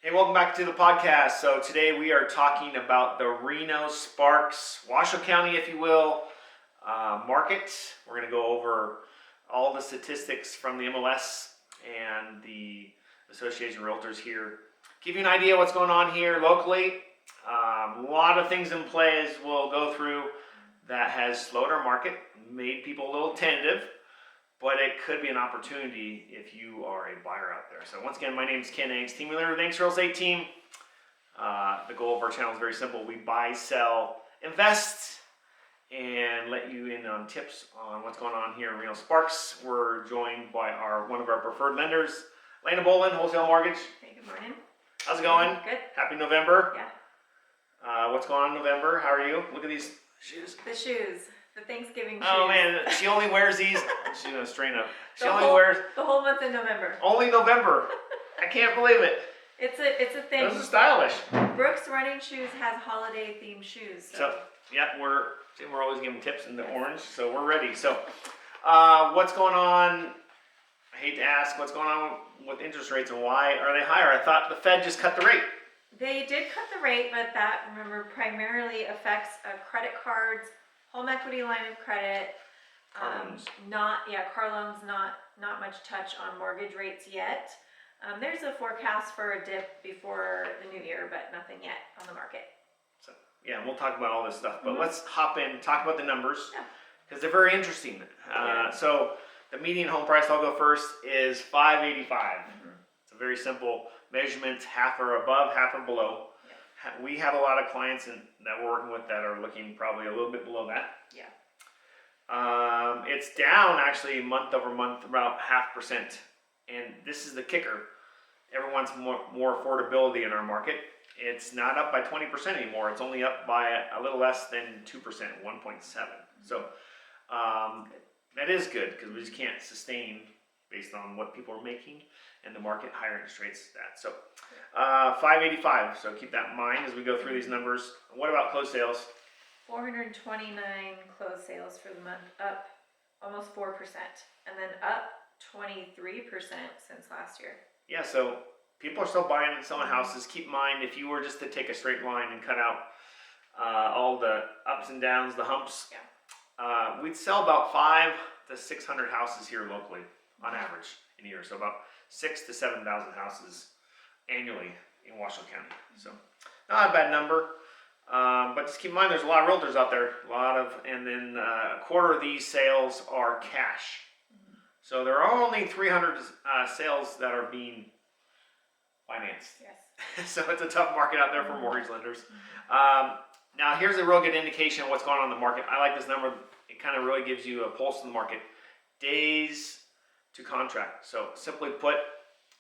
Hey, welcome back to the podcast. So today we are talking about the Reno Sparks, Washoe County, if you will, market. We're going to go over all the statistics from the MLS and the Association of Realtors here. Give you an idea of what's going on here locally. A lot of things in play as we'll go through that has slowed our market, made people a little tentative. But it could be an opportunity if you are a buyer out there. So once again, my name is Ken Hanks, team leader of the Hanks Real Estate Team. The goal of our channel is very simple. We buy, sell, invest, and let you in on tips on what's going on here in Reno Sparks. We're joined by one of our preferred lenders, Elena Boland, Wholesale Mortgage. Hey, good morning. How's it going? Good. Happy November. Yeah. What's going on in November? How are you? Look at these shoes. The shoes. The Thanksgiving shoes. Oh man, she only wears these. She's gonna strain up. She only whole, wears the whole month in November. only November. I can't believe it. It's a thing. This is stylish. Brooks Running Shoes has holiday themed shoes. So yeah, we're always giving tips in the orange, so we're ready. So what's going on? I hate to ask what's going on with interest rates and why are they higher? I thought the Fed just cut the rate. They did cut the rate, but that, remember, primarily affects credit cards, home equity line of credit. Car loans. Car loans, not much touch on mortgage rates yet. There's a forecast for a dip before the new year, but nothing yet on the market. So yeah, we'll talk about all this stuff, but let's hop in, talk about the numbers because they're very interesting. So the median home price, I'll go first, is $585. It's a very simple measurement, half or above, half or below. We have a lot of clients that we're working with that are looking probably a little bit below that. Yeah. It's down actually month over month about 0.5%. And this is the kicker. Everyone wants more affordability in our market. It's not up by 20% anymore. It's only up by a little less than 2%, 1.7. So that is good because we just can't sustain based on what people are making and the market higher interest rates that. So 585. So keep that in mind as we go through these numbers. What about closed sales? 429 closed sales for the month, up almost 4%, and then up 23% since last year. Yeah, so people are still buying and selling houses. Keep in mind, if you were just to take a straight line and cut out all the ups and downs, the humps, we'd sell about 500 to 600 houses here locally on average in a year. So about 6,000 to 7,000 houses annually in Washoe County. So not a bad number. But just keep in mind, there's a lot of realtors out there. And then a quarter of these sales are cash. So there are only 300 sales that are being financed. Yes. So it's a tough market out there for mortgage lenders. Now here's a real good indication of what's going on in the market. I like this number. It kind of really gives you a pulse in the market. Days to contract. So simply put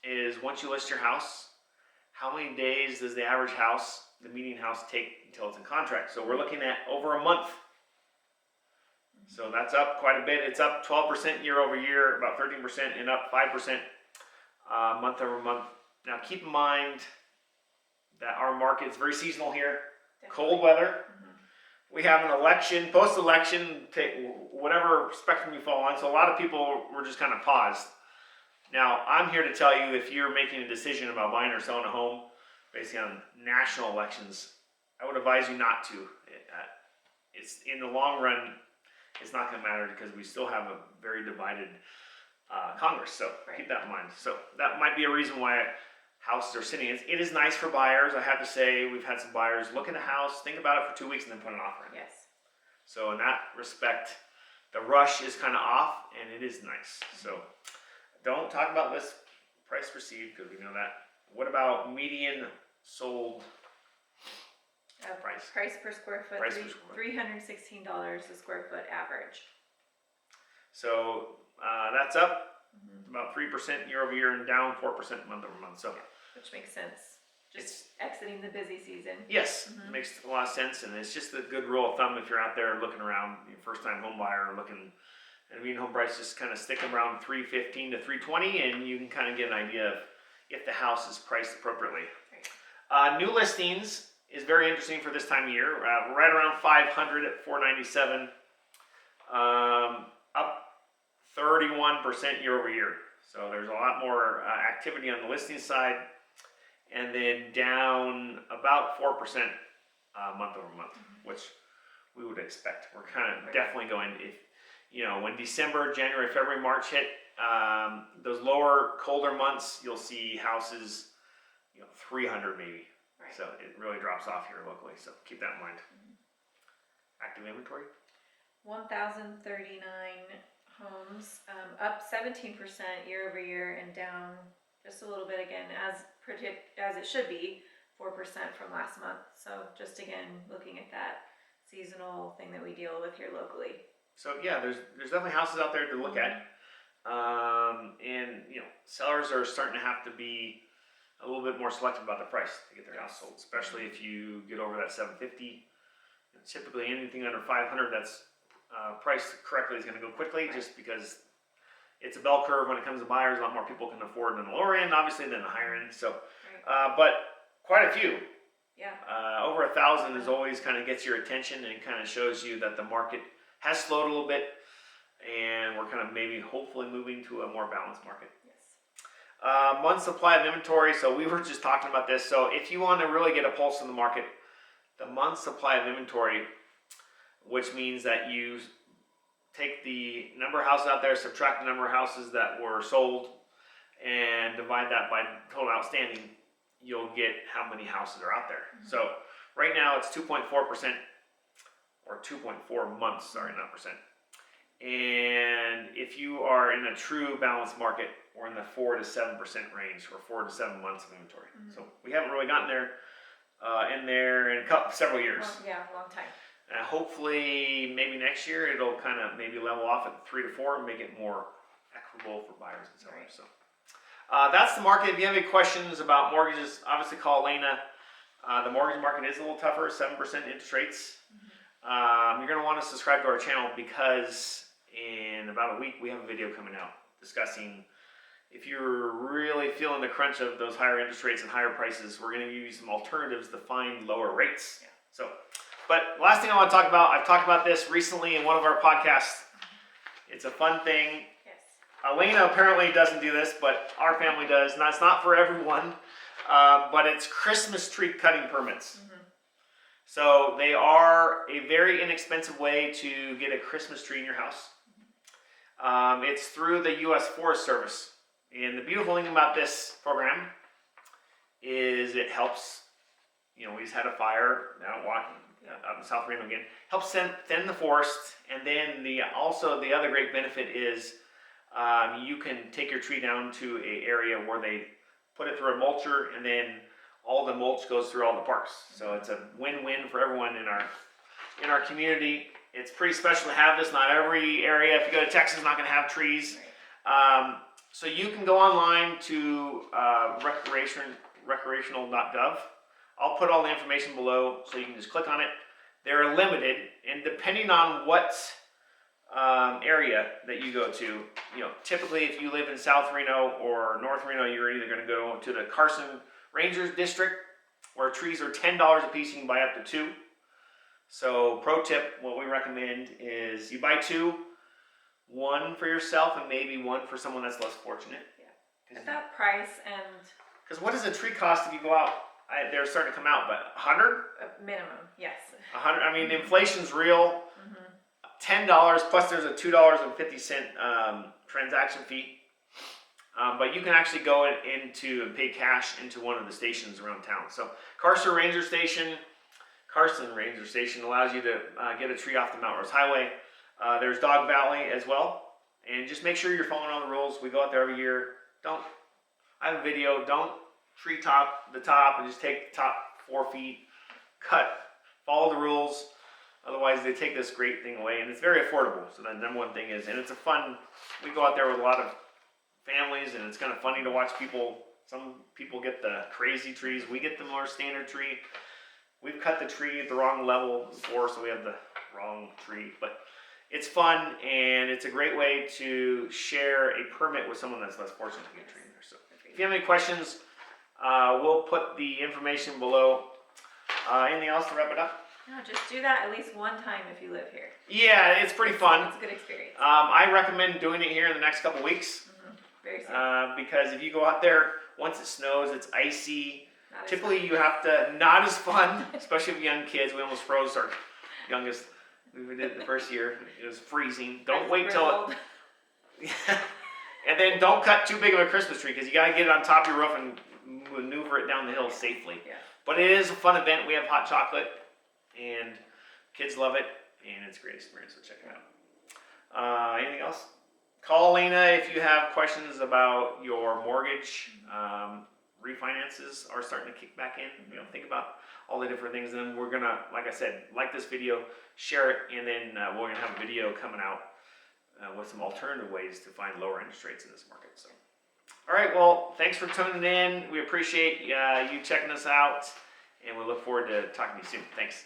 is once you list your house, how many days does the average house, the median house, take until it's in contract? So we're looking at over a month. So that's up quite a bit. It's up 12% year over year, about 13%, and up 5% month over month. Now keep in mind that our market is very seasonal here. Definitely. Cold weather. We have an election, post-election, take whatever spectrum you fall on. So a lot of people were just kind of paused. Now I'm here to tell you, if you're making a decision about buying or selling a home based on national elections, I would advise you not to. It's in the long run, it's not going to matter because we still have a very divided Congress. So keep that in mind. So that might be a reason why houses are sitting. It is nice for buyers. I have to say, we've had some buyers look at a house, think about it for 2 weeks, and then put an offer in. Yes. So in that respect, the rush is kind of off, and it is nice. So don't talk about list price received because we know that. What about median sold price? Price per square foot, Price per square foot. $316 a square foot average. So that's up about 3% year over year and down 4% month over month. So which makes sense. Just exiting the busy season. Yes, it makes a lot of sense, and it's just a good rule of thumb if you're out there looking around, your first-time home buyer looking, and median home price just kind of stick around $315 to $320, and you can kind of get an idea of if the house is priced appropriately. Right. New listings is very interesting for this time of year. We're right around 500 at 497, up 31% year over year. So there's a lot more activity on the listing side. and then down about 4% month over month, which we would expect. We're kind of definitely going, if when December, January, February, March hit, those lower, colder months, you'll see houses, 300 maybe. Right. So it really drops off here locally. So keep that in mind. Active inventory. 1,039 homes, up 17% year over year, and down just a little bit again, as it should be, 4% from last month. So just again, looking at that seasonal thing that we deal with here locally. So yeah, there's definitely houses out there to look at, and sellers are starting to have to be a little bit more selective about the price to get their house sold, especially if you get over that 750. Typically, anything under 500 that's priced correctly is going to go quickly, just because it's a bell curve when it comes to buyers. A lot more people can afford in the lower end, obviously, than the higher end. So, but quite a few. Yeah. Over 1,000 is always kind of gets your attention and kind of shows you that the market has slowed a little bit, and we're kind of maybe hopefully moving to a more balanced market. Yes. Month supply of inventory. So we were just talking about this. So if you want to really get a pulse in the market, the month supply of inventory, which means that you take the number of houses out there, subtract the number of houses that were sold, and divide that by total outstanding, you'll get how many houses are out there. So right now it's 2.4%, or 2.4 months, sorry, not percent. And if you are in a true balanced market, we're in the 4 to 7% range, or 4 to 7 months of inventory. So we haven't really gotten there in several years. Well, yeah, long time. Hopefully, maybe next year it'll kind of maybe level off at 3 to 4 and make it more equitable for buyers and sellers. Right. So that's the market. If you have any questions about mortgages, obviously call Elena. The mortgage market is a little tougher, 7% interest rates. You're going to want to subscribe to our channel, because in about a week we have a video coming out discussing if you're really feeling the crunch of those higher interest rates and higher prices, we're going to give you some alternatives to find lower rates. Yeah. So, but last thing I want to talk about, I've talked about this recently in one of our podcasts. It's a fun thing. Yes. Elena apparently doesn't do this, but our family does. Now, it's not for everyone, but it's Christmas tree cutting permits. So they are a very inexpensive way to get a Christmas tree in your house. It's through the U.S. Forest Service. And the beautiful thing about this program is it helps, we just had a fire down up in South Reno again, helps thin the forest. And then the other great benefit is you can take your tree down to an area where they put it through a mulcher, and then all the mulch goes through all the parks. So it's a win-win for everyone in our community. It's pretty special to have this. Not every area, if you go to Texas, is not going to have trees. So you can go online to recreational.gov. I'll put all the information below, so you can just click on it. They're limited, and depending on what area that you go to, typically if you live in South Reno or North Reno, you're either going to go to the Carson Rangers District, where trees are $10 a piece. You can buy up to 2. So pro tip, what we recommend is you buy 2, 1 for yourself and maybe 1 for someone that's less fortunate. Yeah. At that price, and because what does a tree cost if you go out? They're starting to come out, but 100? Minimum, yes. 100. I mean, inflation's real. $10 plus there's a $2.50 transaction fee. But you can actually go into and pay cash into one of the stations around town. So Carson Ranger Station allows you to get a tree off the Mount Rose Highway. There's Dog Valley as well. And just make sure you're following all the rules. We go out there every year. I have a video, don't tree top the top and just take the top 4 feet, follow the rules. Otherwise they take this great thing away, and it's very affordable. So the number one thing is, and it's we go out there with a lot of families, and it's kind of funny to watch some people get the crazy trees. We get the more standard tree. We've cut the tree at the wrong level before, so we have the wrong tree. But it's fun, and it's a great way to share a permit with someone that's less fortunate to get a tree in there. So if you have any questions, we'll put the information below. Anything else to wrap it up? No, just do that at least one time if you live here. Yeah, it's pretty fun. It's a good experience. I recommend doing it here in the next couple weeks. Very soon. Because if you go out there, once it snows, it's icy. typically you have to, not as fun, especially with young kids. We almost froze our youngest. We did it the first year. It was freezing. Don't wait till it. And then don't cut too big of a Christmas tree because you got to get it on top of your roof and maneuver it down the hill safely. Yeah. But it is a fun event. We have hot chocolate and kids love it and it's a great experience. So check it out. Anything else? Call Elena if you have questions about your mortgage. Refinances are starting to kick back in. Think about all the different things. And then we're gonna, like I said, like this video, share it, and then we're gonna have a video coming out with some alternative ways to find lower interest rates in this market. So, all right, well, thanks for tuning in. We appreciate you checking us out, and we look forward to talking to you soon. Thanks.